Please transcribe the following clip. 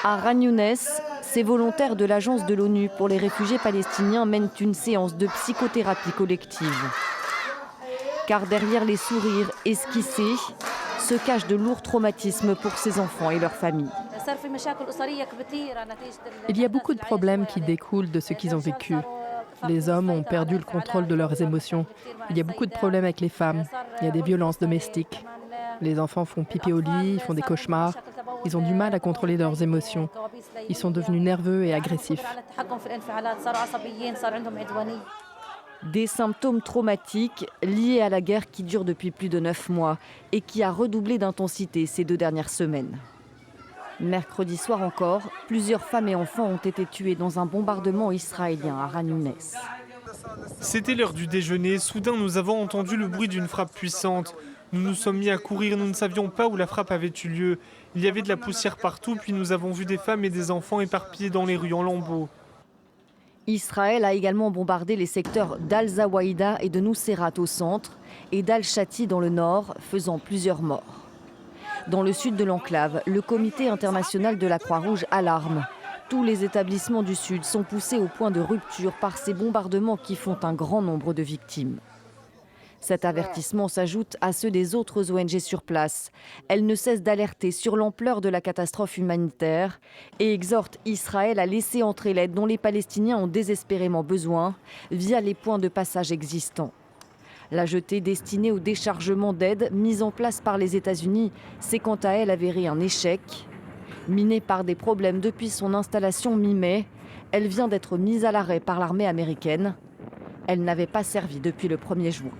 À Khan Younes, ces volontaires de l'Agence de l'ONU pour les réfugiés palestiniens mènent une séance de psychothérapie collective. Car derrière les sourires esquissés se cachent de lourds traumatismes pour ces enfants et leurs familles. Il y a beaucoup de problèmes qui découlent de ce qu'ils ont vécu. Les hommes ont perdu le contrôle de leurs émotions. Il y a beaucoup de problèmes avec les femmes. Il y a des violences domestiques. Les enfants font pipi au lit, ils font des cauchemars. Ils ont du mal à contrôler leurs émotions. Ils sont devenus nerveux et agressifs. Des symptômes traumatiques liés à la guerre qui dure depuis plus de 9 mois et qui a redoublé d'intensité ces 2 dernières semaines. Mercredi soir encore, plusieurs femmes et enfants ont été tués dans un bombardement israélien à Khan Younes. C'était l'heure du déjeuner. Soudain, nous avons entendu le bruit d'une frappe puissante. Nous nous sommes mis à courir. Nous ne savions pas où la frappe avait eu lieu. Il y avait de la poussière partout, puis nous avons vu des femmes et des enfants éparpillés dans les rues en lambeaux. Israël a également bombardé les secteurs d'Al-Zawaïda et de Nuseirat au centre et d'Al-Shati dans le nord, faisant plusieurs morts. Dans le sud de l'enclave, le Comité international de la Croix-Rouge alarme. Tous les établissements du sud sont poussés au point de rupture par ces bombardements qui font un grand nombre de victimes. Cet avertissement s'ajoute à ceux des autres ONG sur place. Elles ne cessent d'alerter sur l'ampleur de la catastrophe humanitaire et exhortent Israël à laisser entrer l'aide dont les Palestiniens ont désespérément besoin via les points de passage existants. La jetée destinée au déchargement d'aide mise en place par les États-Unis s'est quant à elle avérée un échec. Minée par des problèmes depuis son installation mi-mai, elle vient d'être mise à l'arrêt par l'armée américaine. Elle n'avait pas servi depuis le 1er juin.